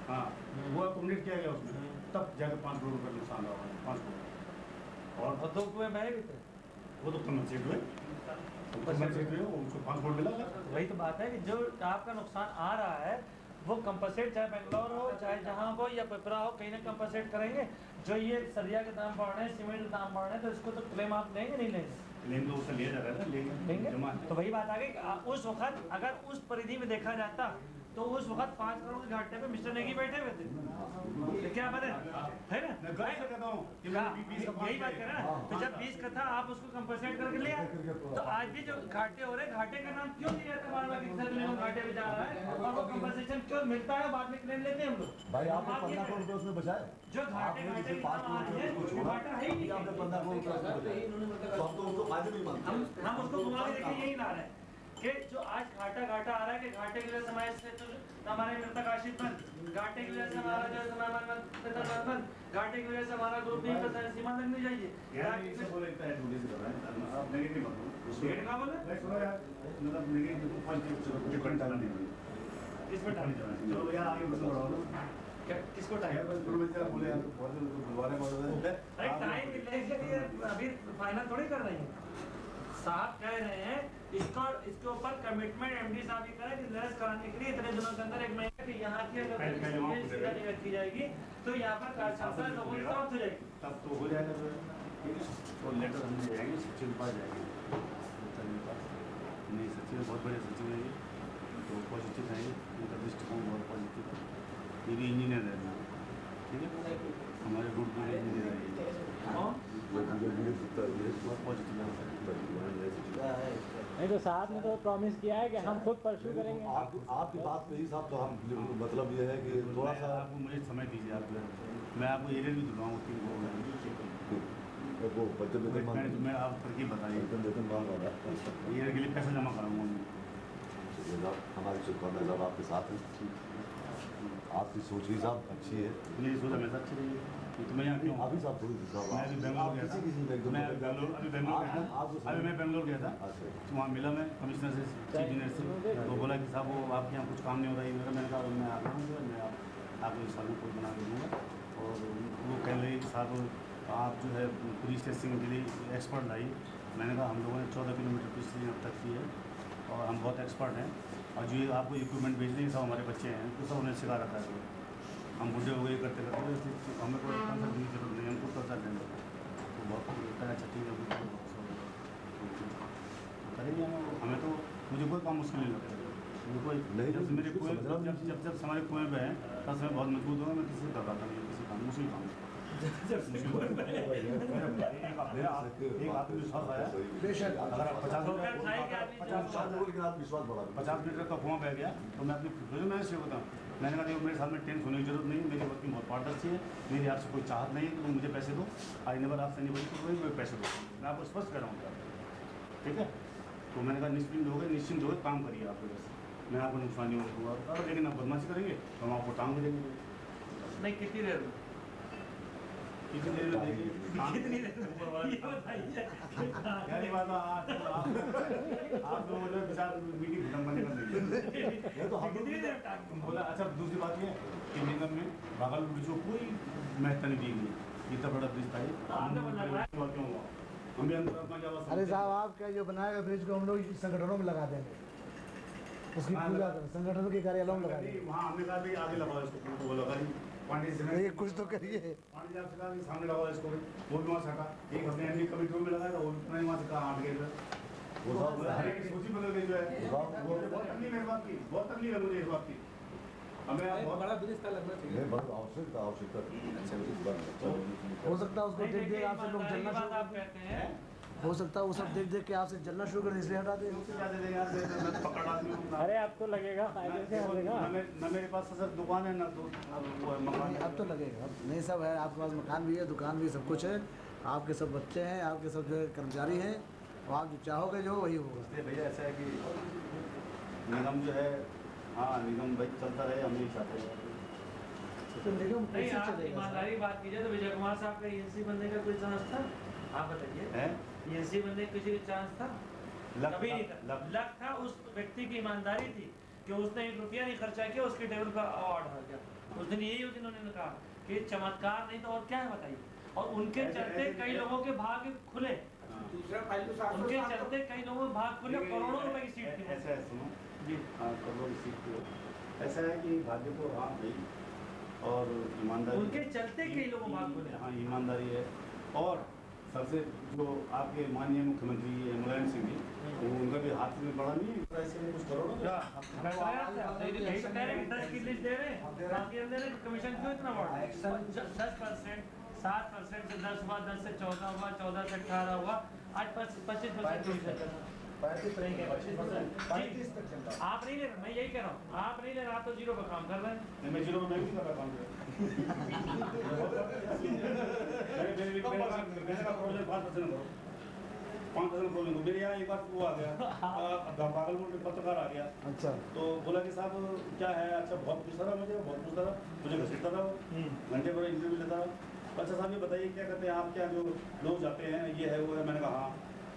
हाँ वो अकोमोडेट किया गया उसमें, तब जाकर 5 करोड़ रुपये नुकसान रहा है, 5 करोड़। और 2 कुएं बहे भी थे, वो तो कम्पनसेट हुए, उसको 5 करोड़ मिला। वही तो बात है कि जो आपका नुकसान आ रहा है वो कंपनसेट, चाहे बेंगलोर हो चाहे जहाँ हो या पिपरा हो, कहीं ना कंपनसेट करेंगे। जो ये सरिया के दाम बढ़ रहे हैं, सीमेंट के दाम बढ़ रहे हैं, तो इसको तो क्लेम आप लेंगे नहीं लेंगे? लेंगे, उससे लिया जा रहा है ना, लेंगे। तो वही बात आ गई, उस वक्त अगर उस परिधि में देखा जाता तो उस वक्त 5 करोड़ के घाटे पे मिस्टर नेगी बैठे हुए थे, क्या बने है ना? यही बात कर रहा है। तो जब 20 का था आप उसको कंपनसेट करके लिया, तो आज भी जो घाटे हो रहे हैं, घाटे का नाम क्यों नहीं रहता बार-बार कि सर लोग घाटे में जा रहा है और वो कंपनसेशन क्यों मिलता है, बाद में क्लेम लेते हैं हम लोग। भाई आपने 15 करोड़ रुपए उसमें बचाए, जो घाटे की बात आ रही है वो घाटा है ही नहीं। आपने 15 करोड़ रुपए हम तो उसको फायदे नहीं मानते, हम उसको घुमा के देखिए यही ला रहे हैं कि जो आज घाटा आ रहा है कि घाटे की वजह से हमारे से हमारे मृतक आश्रित बंद, घाटे की वजह से हमारा जो है बंद, घाटे की वजह से हमारा ग्रुप नहीं पता है, सीमा तक नहीं जाइए। यार इसे बोले इतना एडवर्टाइज कर रहे हैं, आप नेगेटिव मत बोलो। रेट का बोले मैं सुनो यार, मतलब नेगेटिव पॉजिटिव डिफरेंट डालना नहीं है, किस पे टाइम चलो यार आगे बढ़ो ना। किसको टाइम बोले बुलवाने वाले अरे टाइम मिलेगा, अभी फाइनल थोड़ी कर रही है। साहब कह रहे हैं इसके ऊपर कमिटमेंट एमडी साहब ही करें कि लेस कराने के लिए इतने दिनों के अंदर 1 महीने की यहाँ की अगर रखी जाएगी तो यहाँ पर कार्यक्षमता लोगों की तरफ हो जाएगी, तब तो हो जाएगा जो है। तो लेटर हम ले जाएंगे, सचिव के पास जाएंगे, नहीं सचिव बहुत बड़े सचिव है ये, तो पॉजिटिव है, उनका दृष्टिकोण बहुत पॉजिटिव है। ये भी इंजीनियर है, ठीक है, हमारे ग्रुप में इंजीनियर है, बहुत पॉजिटिव है। नहीं तो साहब ने तो प्रॉमिस किया है कि हम खुद परस्यू करेंगे। आपकी बात पे ही साहब, तो हम मतलब ये है कि थोड़ा सा आपको मुझे समय दीजिए, आप मैं आपको एरिया भी दिलवाऊँ 3 करोड़ वो बच्चों वेतन मांग मैं आप करके बताइए वेतन मांग रहा था। ये के लिए पैसा जमा कराऊंगा चलिए साहब, हमारी शुभकामनाएं साहब आपके साथ हैं। आपकी सोच ही साहब अच्छी है। मेरी सोच हमेशा अच्छी रही है। तो मैं यहाँ क्यों अभी साहब थोड़ी साहब मैं अभी बेंगलोर गया था। मैं अभी बेंगलोर गया था। अभी मैं बेंगलोर गया था। तो वहाँ मिला मैं कमिश्नर से, चीफ इंजीनियर से, तो बोला कि साहब वो आपके यहाँ कुछ काम नहीं हो रहा है। मैंने कहा मैं आ रहा हूँ, मैं आपको इस साल में कोड बना के दूँगा। और वो कह रहे कि साहब आप जो है पुलिस टेस्टिंग के लिए एक्सपर्ट लाइए। मैंने कहा हम लोगों ने 14 किलोमीटर पुलिस टेस्टिंग अब तक की है और हम बहुत एक्सपर्ट हैं। और जो ये आपको इक्विपमेंट भेज देंगे सब हमारे बच्चे हैं, तो सब उन्हें सिखा रखा है। हम बुढ़े हो गए करते करते हमें कोई कंसल्ट की जरूरत नहीं, हमको कंसल्ट देंगे तो बहुत अच्छा ठीक है करेंगे हमें तो मुझे कोई काम मुश्किल नहीं लगता। मुझे कोई नहीं, जब मेरे कुएं जब हमारे कुएं पे हैं तब से मैं बहुत मजबूत हूँ। मैं किसी से करवाता नहीं किसी काम मुश्किल काम एक आत्मविश्वास आया। अगर आप 50 मीटर का कुआं बह गया तो मैं अपनी मैं शेयर होता हूँ। मैंने कहा देखो मेरे साथ में टेंस होने की जरूरत नहीं है, मेरी वर्किंग बहुत पारदर्शी है, मेरी आपसे कोई चाहत नहीं है कि तुम मुझे पैसे दो। आई नेवर आपसे नहीं बोली तो मुझे पैसे दो, मैं आपको स्पष्ट कर रहा हूँ। ठीक है, तो मैंने कहा निश्चिंत हो गए काम करिए आप वजह से, मैं आपको नुकसान नहीं होने दूँगा। लेकिन आप बदमाशी करेंगे तो हम आपको टांग देंगे। नहीं कितनी देर में कितनी देर में देखिए कितनी देर बात आप लोगों ने विचार मीटिंग खत्म करने का नहीं तो हम बोला। अच्छा दूसरी बात ये कि निगम में भागलपुर जो पूरी महत्ता नहीं दी गई, इतना बड़ा ब्रिज था हम भी अंदर। अरे साहब आप क्या जो बनाएगा ब्रिज को हम लोग संगठनों में लगा देंगे, उसकी पूजा संगठनों के कार्यालयों में लगा देंगे। वहाँ हमने कहा आगे लगाओ इसको, वो लगा पांडे से कुछ तो करिए। पांडे साहब से कहा सामने लगाओ इसको, वो भी वहाँ सटा। एक हमने एनडी कमेटी में लगाया था, वो इतना ही वहाँ से कहा हट गए। वो सोची बदल गई जो है, बहुत तकलीफ है इस बात की, बहुत तकलीफ है मुझे इस बात की। हमें बहुत बड़ा ब्रिज का लगना चाहिए, बहुत आवश्यकता हो सकता है उसको देख देख आपसे लोग जलना शुरू कहते हैं, हो सकता है वो सब देख देख के आपसे जलना शुरू कर इसलिए हटा दे। अरे अब तो लगेगा, न मेरे पास सर दुकान है ना तो मकान। अब तो लगेगा, नहीं सब है आपके पास, मकान भी है, दुकान भी, सब कुछ है, आपके सब बच्चे हैं, आपके सब जो कर्मचारी हैं, और आप जो चाहोगे जो वही होगा। भैया ऐसा है कि निगम जो है, हाँ निगम भाई चलता रहे, हम नहीं चाहते। तो निगम नहीं, आप ईमानदारी बात कीजिए तो विजय कुमार साहब का ईएनसी बनने का कोई चांस था? आप बताइए, ईएनसी बनने का किसी का चांस था? कभी नहीं था। लक था, उस व्यक्ति की ईमानदारी थी कि उसने 1 रुपया नहीं खर्चा किया, उसके टेबल पर अवार्ड आ गया। उस दिन यही उन्होंने कहा कि चमत्कार नहीं तो और क्या है बताइए। और उनके चलते कई लोगों के भाग्य खुले, उनके चलते कई लोगों के भाग्य खुले, करोड़ों रुपए की सीट थी। ऐसा है, सुनो जी, हाँ करोड़ों की सीट थी। ऐसा है कि भाग्य को हाँ भाई और ईमानदारी, उनके चलते कई लोगों भाग्य खुले। हाँ ईमानदारी है। और सबसे जो आपके माननीय मुख्यमंत्री मुलायम सिंह जी, उनका भी हाथ में बड़ा नहीं है, ऐसे में कुछ करोड़ों 10 की लिस्ट दे रहे हैं, कमीशन क्यों इतना बढ़ा? 10%, 7% से 10 हुआ, 10 से 14 हुआ, 14 से 18 हुआ, आज 25% आप नहीं ले रहे, मैं यही कह रहा हूँ, आप नहीं ले रहे, आप तो जीरो पर काम कर रहे हैं। मैं जीरो में नहीं कर रहा काम मेरे यहाँ एक बार वो आ गया, भागलपुर में पत्रकार आ गया। अच्छा, तो बोला कि साहब क्या है? अच्छा बहुत पूछता था मुझे, बहुत पूछता था मुझे, घसीटता था, घंटे पर इंटरव्यू लेता था। अच्छा साहब ये बताइए क्या कहते हैं आप, क्या जो लोग जाते हैं ये है वो है? मैंने कहा हाँ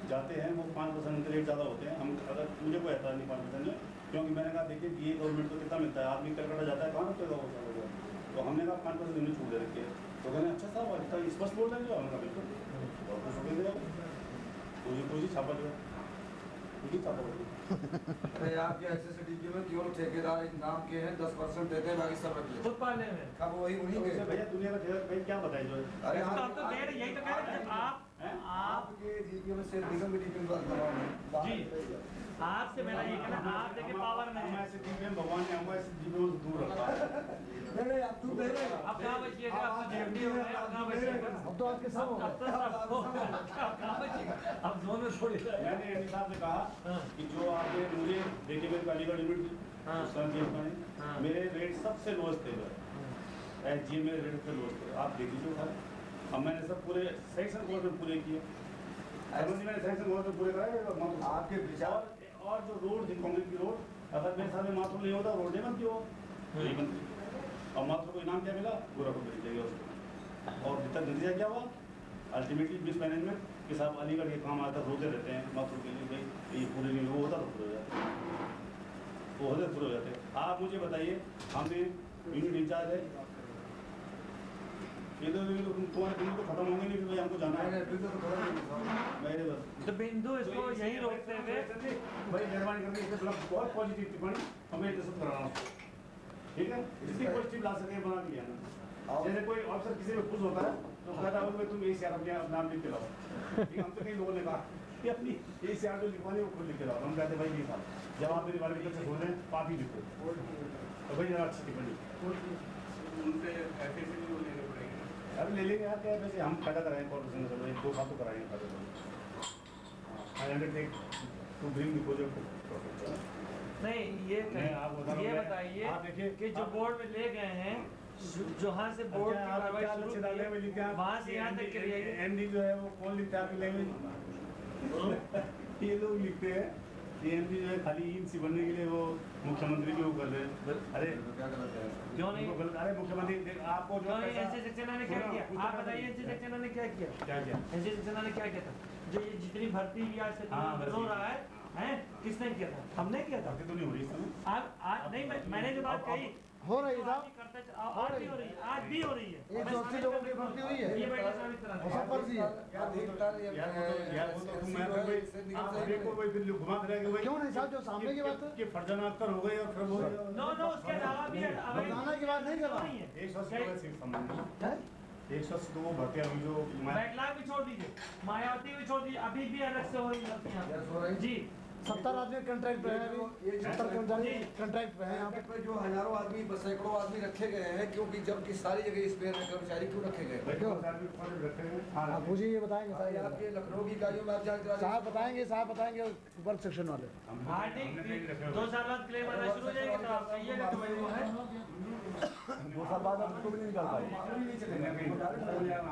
जाते हैं, वो 5% रेट ज़्यादा होते हैं। हम अगर मुझे कोई ऐसा नहीं 5% में, क्योंकि मैंने कहा देखिए ये गवर्नमेंट को कितना मिलता है, आदमी कलकत्ता जाता है कहाँ रुकेगा वो सारा। तो हमने कहा 5% उन्हें छूट दे रखी है। तो कहने अच्छा साहब अच्छा स्पष्ट बोल रहे हैं जो, हमने कहा बिल्कुल और कुछ हो गया कोई छापा जो छापा। अरे आपके एसएसडीपी में केवल ठेकेदार एक नाम के हैं, 10% देते हैं, बाकी सब रखिए खुद पालने में। अब वही उन्हीं के भैया दुनिया का भाई क्या बताए जो है? अरे आप तो दे रहे, यही तो कह रहे हैं आपके डीपी में सिर्फ निगम डीपी में जी, आपसे मेरा ये कहना, आप देखिए पावर में है, ऐसे डीपी में भगवान ने हमको ऐसे डीपी में दूर रखा। नहीं अब तू पहले अब कहाँ बचिएगा, अब तो जेएमडी हो गए, अब कहाँ बचिएगा, अब तो आपके सब हो गए, अब तो सब हो गया, कहाँ बचिएगा, अब जोन में छोड़ दिया। मैंने एमडी साहब से कहा कि जो आपने मुझे देखिए मेरे अलीगढ़ यूनिट थी, मेरे रेट सबसे लोएस्ट थे, जी मेरे रेट से लोएस्ट थे, आप देख लीजिए उठा अब मैंने सब पूरे सेक्शन कोर्स में पूरे किए, मैंने सेक्शन कोर्स में पूरे कराए। आपके विचार और जो रोड थी कांग्रेस की रोड, अगर मेरे साथ में मात्र नहीं होता रोड नहीं बनती हो, नहीं बनती। और मात्र को इनाम क्या मिला, पूरा को मिल जाएगा उसको। और जितना नतीजा क्या हुआ, अल्टीमेटली बिस मैनेजमेंट के साथ अलीगढ़ के काम आता रोते रहते हैं मात्र के लिए, भाई ये पूरे नहीं वो होता तो पूरे हो जाते, वो होते पूरे हो जाते। आप मुझे बताइए, हमने यूनिट इंचार्ज है, ये तो तुम्हारे बिंदु तो खत्म होंगे नहीं, फिर भाई हमको जाना है मेरे बस। तो बिंदु इसको यही रोकते हुए भाई मेहरबानी करके इसके खिलाफ बहुत पॉजिटिव टिप्पणी हमें सब कराना उसको, ठीक है, जितनी पॉजिटिव ला सके बना दिया ना। जैसे कोई ऑफिसर किसी में खुश होता है तो कहता है तुम यही शेयर अपने नाम लिख के लाओ, हमसे कई लोगों ने कहा कि अपनी यही शेयर जो लिखवानी वो खुद लिख के लाओ। हम कहते भाई नहीं साहब, जब आप मेरी वाले से बोल रहे हैं तो आप ही लिखो, तो भाई जरा अच्छी टिप्पणी उनसे ऐसे नहीं लेने पड़ेंगे। अरे ले लेंगे यार, क्या वैसे हम पैदा कराएंगे कॉर्पोरेशन से, 2 साल तो कराएंगे पैदा। टू ब्रिंग द प्रोजेक्ट नहीं, ये बताइए कि जो बोर्ड में ले गए हैं, जहाँ से बोर्ड की कार्रवाई शुरू की वहाँ से यहाँ तक के लिए एमडी जो है वो कौन लिखता है आपकी लैंग्वेज? ये लोग लिखते हैं, ये एमडी जो है खाली सी बनने के लिए वो मुख्यमंत्री के वो कर रहे हैं। अरे क्यों नहीं? अरे मुख्यमंत्री आपको जो एनसी सक्सेना ने क्या किया, आप बताइए एनसी सक्सेना ने क्या किया? एनसी सक्सेना ने क्या किया था? जो ये जितनी भर्ती भी आज से हो रहा है, किसने किया था? हमने किया था। तो नहीं हो रही आज नहीं, मैंने जो बात कही हो रही है साहब, आज भी हो रही है, आज भी हो रही है। 180 लोगों की भर्ती हुई है, ये बेटा साबित करा सब फर्जी है। क्यों नहीं साहब, जो सामने की बात है कि फर्जाना अख्तर हो गए और फिर वो नो उसके अलावा भी फर्जाना की बात नहीं कर रहा है। 180 तो वो भर्ती अभी जो बैकलॉग भी छोड़ दीजिए, मायावती भी छोड़ दीजिए, अभी भी अलग से हो रही है जी। 70 आदमी कंट्रैक्ट पे है, अभी 70 कर्मचारी कंट्रैक्ट पे है। यहाँ पे जो हजारों आदमी, सैकड़ों आदमी रखे गए हैं, क्योंकि जबकि सारी जगह स्पेयर में कर्मचारी क्यों रखे गए? आप मुझे ये बताएंगे आपके लखनऊ की इकाइयों में आप जांच साहब बताएंगे वर्क सेक्शन वाले। 2 साल बाद क्लेम आना शुरू हो जाएगा, तो आप कहिएगा कि भाई वो है 2 साल बाद हम उसको भी नहीं निकाल पाएंगे।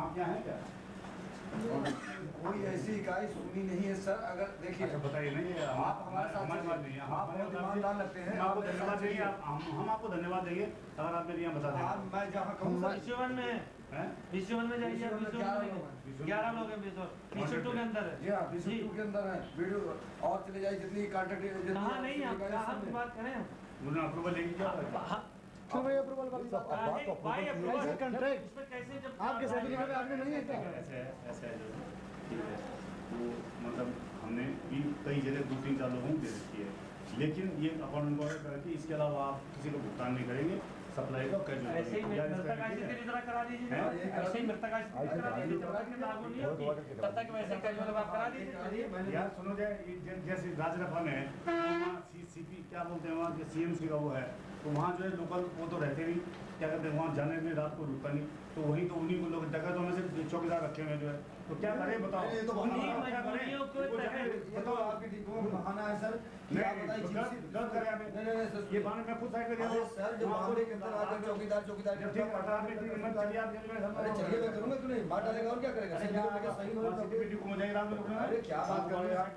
आप यहाँ हैं क्या? कोई ऐसी इकाई सुननी नहीं है सर। अगर देखिए बताइए नहीं, आप हमारे साथ हमारी बात नहीं है, आप बहुत ईमानदार लगते हैं, आपको धन्यवाद देंगे, हम आपको धन्यवाद देंगे अगर आप मेरे यहाँ बता दें। मैं जहाँ कहूँ विश्ववन में है, विश्ववन में जाइए, 11 लोग हैं, विश्व2 के अंदर है जी हाँ, विश्व2 के अंदर है वीडियो। और चले जाइए जितनी कॉन्ट्रैक्ट कहाँ नहीं, आप कहाँ की बात करें, मुझे अप्रूवल लेंगे क्या? क्यों भाई अप्रूवल वाली बात? कंट्रैक्ट कैसे जब आपके सर्टिफिकेट में आपने नहीं है क्या? ऐसे है जो ठीक है, वो मतलब हमने भी कई जगह 2-3-4 लोगों को दे रखी है, लेकिन ये अकाउंट इंक्वायरी करके इसके अलावा आप किसी को भुगतान नहीं करेंगे सप्लाई का। ऐसे ही मृतक करा दीजिए, ऐसे ही मृतक करा दीजिए, जब तक लागू नहीं होती तब तक वैसे कैजुअल आप करा दीजिए। यार सुनो, जैसे राजरफा में है, सीपी क्या बोलते हैं वहाँ के सीएमसी का वो है, तो वहाँ जो है लोकल वो तो रहते नहीं, क्या कहते हैं वहाँ जाने में रात को रुकता नहीं, तो वहीं तो उन्हीं को लोग डकैतों में से चौकीदार रखे हुए जो है, तो क्या करें बताओ? ये तो बताओ आपकी डिपो में बहाना है सर। गलत करें आपने, ये बहाने मैं खुद साइड में दिया सर। जो मामले के अंदर आकर चौकीदार चलिए मैं करूँगा, तू नहीं मार डालेगा और क्या करेगा? सही अरे क्या बात कर रहे हैं आप?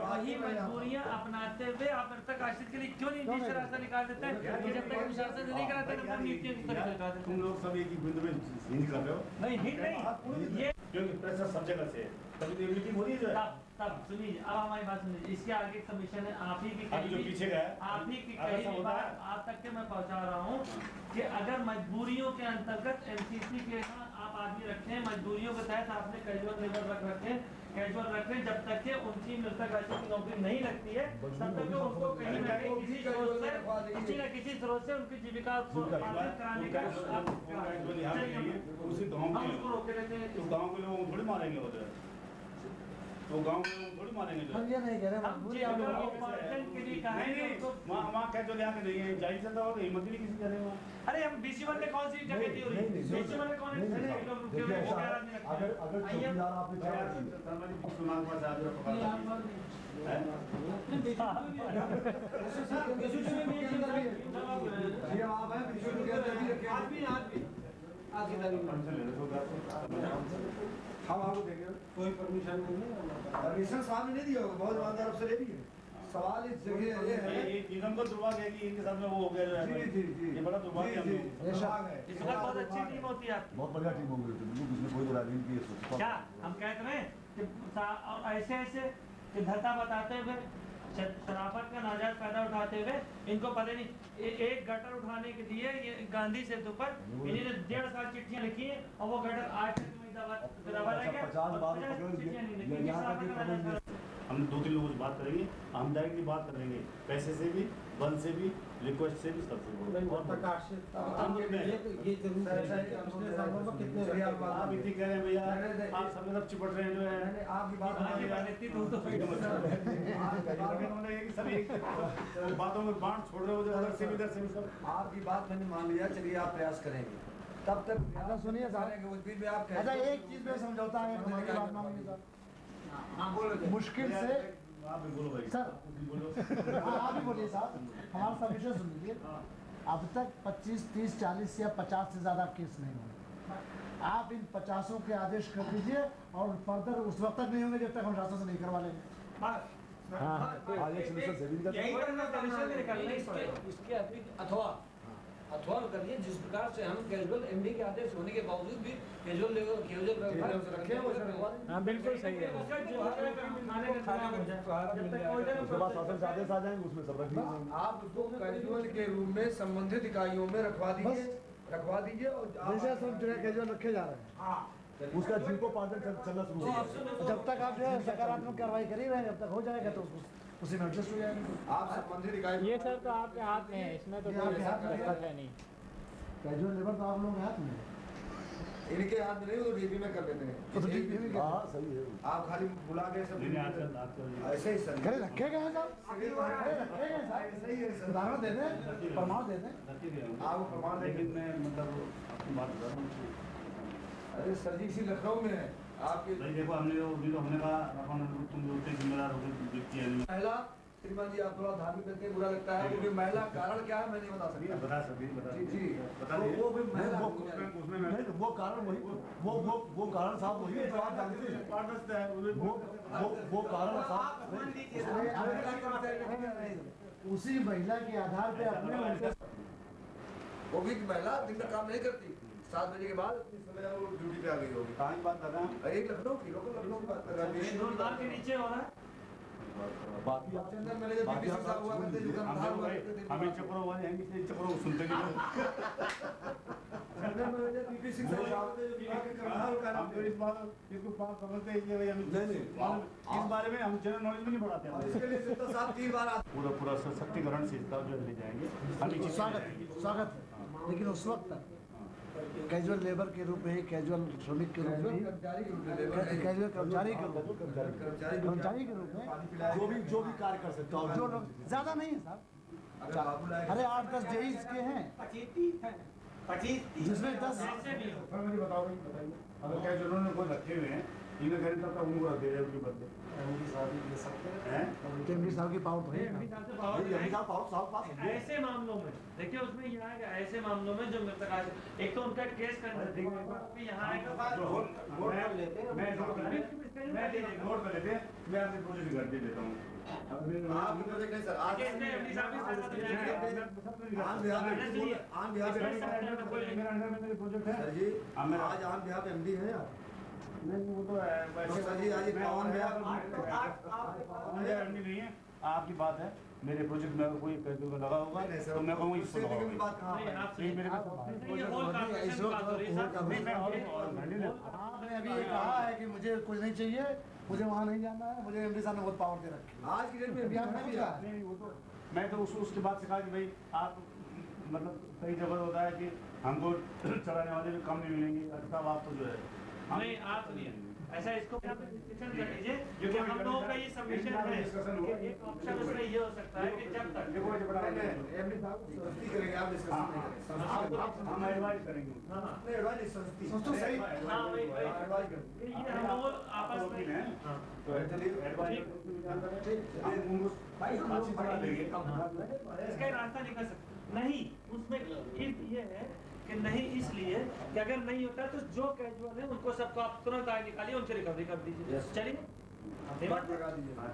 वही मजबूरियां अपनाते हुए आप मृतक आश्रित के लिए क्यों नहीं बीच रास्ता निकाल देते हैं कि जब तक अनुशासन नहीं कराते तब तक नीतियों की तरफ निकाल देते? तुम लोग सब एक ही बिंदु में हिंद कर रहे हो। नहीं हिट नहीं, ये क्योंकि प्रेशर सब जगह से है, तभी तो मीटिंग हो रही है जो है। तब सुनिए, अब हमारी बात सुनिए, इसके आगे कमीशन है आप ही की जो पीछे का है, आप ही की कही बात आप तक के मैं पहुंचा रहा हूँ कि अगर मजबूरियों के अंतर्गत एमसीसी के आप आदमी रखे, मजबूरियों के तहत आपने कैजुअल लेबर कैजुअल रखे, जब तक के उनकी मृतक आश्रित की नौकरी नहीं लगती है तब तक उनको कहीं ना कहीं किसी न किसी स्रोत से उनकी जीविका कराने का उसी गाँव के लोग थोड़ी मारेंगे उधर, तो गाँव के लोग थोड़ी मारेंगे। हम ये नहीं कह रहे मजबूरी आप नहीं, वहाँ क्या जो यहाँ के नहीं है जाहिर चलता हो तो हिम्मत नहीं किसी जगह वहाँ। अरे हम BC1 में कौन सी जगह दी हो रही है? BC1 में कौन है? अगर चौकीदार आपने आज की तारीख में हम आपको देंगे कोई परमिशन नहीं है। परमिशन स्वामी ने दिया होगा, बहुत ईमानदार अफसर है भी है। सवाल इस जगह ये है ये निगम को दुर्भाग्य है कि इनके साथ में वो हो गया जो है जी, भाई। जी, जी। ये बड़ा दुर्भाग्य है हम लोगों को। विभाग है। इस वक्त बहुत अच्छी टीम होती है आपकी। बहुत बढ़िया टीम होगी इसमें कोई बुरा नहीं की क्या हम कहते हैं कि और ऐसे ऐसे कि धता बताते हुए शराफत का नाजायज फायदा उठाते हुए इनको पता नहीं एक गटर उठाने के लिए ये गांधी सेतु पर इन्होंने 1.5 साल चिट्ठियां लिखी है और वो गटर आज तक हम 2-3 लोगों से बात करेंगे, हम डायरेक्टली बात करेंगे, पैसे से भी, बल से भी, रिक्वेस्ट से भी, सबसे ये जरूर आप इतनी कह रहे हैं भैया, आप सब सब चिपट रहे हैं जो है आपकी बात बातों में बांट छोड़ रहे हो जो उधर से भी इधर से भी सब। आपकी बात मैंने मान लिया, चलिए आप प्रयास करेंगे तब तक। सुनिए साहब, उस बीच में आप अच्छा एक चीज में समझौता है, बात मांगेंगे सर। मुश्किल से आप भी बोलो भाई सर, बोलो। आप ही बोलिए साहब, हमारा सबमिशन सुन लीजिए। अब तक 25, 30, 40 या 50 से ज्यादा केस नहीं हुए। आप इन 50 के आदेश कर दीजिए और फर्दर उस वक्त तक नहीं होंगे जब तक हम शासन से नहीं करवा लेंगे। इसके अथवा करिए जिस प्रकार से हम कैजुअल एमडी के आदेश होने के बावजूद भी कैजुअल रखे। हाँ बिल्कुल सही है। उसके बाद शासन से आदेश आ जाएंगे उसमें सब रख आप उसको कैजुअल के रूप में संबंधित इकाइयों में रखवा दीजिए और जैसे सब जगह कैजुअल रखे जा रहे हैं उसका जिनको पार्टन चलना शुरू हो जब तक आप जो है सकारात्मक कार्रवाई कर ही रहे हैं, जब तक हो जाएगा तो उसी में एडजस्ट हो जाएंगे। आप संबंधित इकाई ये सर तो आपके हाथ में है, इसमें तो कोई दिक्कत है नहीं। कैजुअल लेबर तो आप लोगों के हाथ में है। इनके हाथ में नहीं, वो डीपी में कर लेते हैं। हाँ सही है। आप खाली बुला के सब ऐसे ही सर घरे रखे गए हैं साहब, घरे रखे गए हैं साहब, सही है सर। उदाहरण दे दें, प्रमाण दे दें। आप प्रमाण लेकिन मैं मतलब आपकी बात कर रहा हूँ। अरे सर जी इसी लखनऊ में है आपके। नहीं देखो हमने कहा तुम जो उतने जिम्मेदार हो महिला श्रीमान जी, आप थोड़ा धार्मिक करके बुरा लगता है, क्योंकि महिला कारण क्या है मैं नहीं बता सकता। बता सकती जी बता वो भी महिला उसमें वो कारण वही वो कारण साहब वही है जो आप जानते हैं। वो कारण साहब उसी महिला के आधार पे अपने वो भी महिला दिन में काम नहीं करती, 7 बजे के बाद अपनी समय वो ड्यूटी पे आ गई होगी। कहाँ की बात कर रहे हैं? एक लखनऊ की लोकल लखनऊ की बात कर रहा है। के नीचे हो रहा है। बाकी चंदन मैनेजर बीपी सिंह साहब हुआ करते जो कर्मधार हुआ करते थे। हमें चक्रों वाले हैं इसलिए चक्रों को सुनते नहीं। चंदन मैनेजर बीपी सिंह साहब हुआ करते जो विभाग के कर्मधार हुआ हम तो इस बात इसको बात समझते हैं इसलिए हम इस बारे में हम जनरल नॉलेज में नहीं पढ़ाते हैं। इसके लिए सिर्फ 7-3 बार आते। पूरा सशक्तिकरण से इसका जो ले जाएंगे हम स्वागत है, लेकिन उस वक्त तक कैजुअल लेबर के रूप में ही, कैजुअल श्रमिक के रूप में, कैजुअल कर्मचारी के रूप में जो भी कार्य कर सकते हो जो लोग ज्यादा नहीं है साहब। अरे 8-10 जेईस के हैं, 25 जिसमें 10 बताओ अगर क्या जिन्होंने कोई रखे हुए हैं इन्हें करें तब तक उनको रख दे रहे उनके बदले एमडी साहब की पावर तो है। ऐसे मामलों में देखिए उसमें यहाँ आएगा, ऐसे मामलों में जो मृतक आज एक तो उनका केस करना यहाँ आएगा। मैं आपसे प्रोजेक्ट कर देता हूँ। आपके प्रोजेक्ट नहीं सर, आज प्रोजेक्ट है सर जी, आज आम बिहार पे एमडी है यार। नहीं वो तो सर जी आज पावन बिहार एमडी नहीं है। आपकी बात है मेरे प्रोजेक्ट में कोई लगा होगा तो मैं कहूँगा इसको आपने अभी ये कहा है कि मुझे कुछ नहीं चाहिए, मुझे वहाँ नहीं जाना है, मुझे एमडी साहब ने बहुत पावर दे रखी है। आज की डेट में नहीं वो तो मैं तो उसके बाद से कहा कि भाई आप मतलब कई जगह होता है कि हमको चलाने वाले भी कम नहीं मिलेंगे। अच्छा आप तो जो है नहीं आप नहीं ऐसा इसको डिस्कशन कर लीजिए क्योंकि हम लोगों का ये सबमिशन है। एक ऑप्शन उसमें ये हो सकता है कि जब तक एमडी साहब सस्ती करेंगे, आप डिस्कशन नहीं करेंगे, हम एडवाइस करेंगे। नहीं एडवाइस सस्ती सही हाँ वही एडवाइस करेंगे। ये हम लोग आपस में तो चलिए एडवाइस इसका रास्ता निकल सकता नहीं उसमें ये है कि नहीं, इसलिए कि अगर नहीं होता है तो जो कैजुअल है उनको सबको आप तुरंत आगे निकालिए, उनसे रिकवरी कर दीजिए। चलिए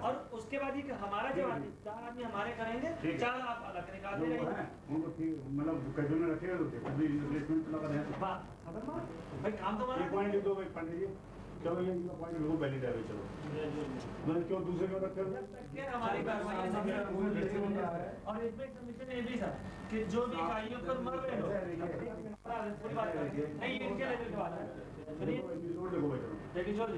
और उसके बाद ये कि हमारा जो 4 आदमी हमारे करेंगे, 4 आप अलग निकाल दे रहे हैं, मतलब कैजुअल में रखेगा तो अभी रिप्लेसमेंट लगा रहे हैं। भाई काम तो हमारा पॉइंट दो भाई पंडित जी, चलो ये पॉइंट लोगों वैलिड है भाई, चलो मतलब क्यों दूसरे को रखे हो हमारी कार्रवाई और इसमें कमीशन ये भी था कि जो भी इकाइयों पर मर रहे हो पूरी बात नहीं, इनके लेवल की बात है। चलिए छोड़ दो,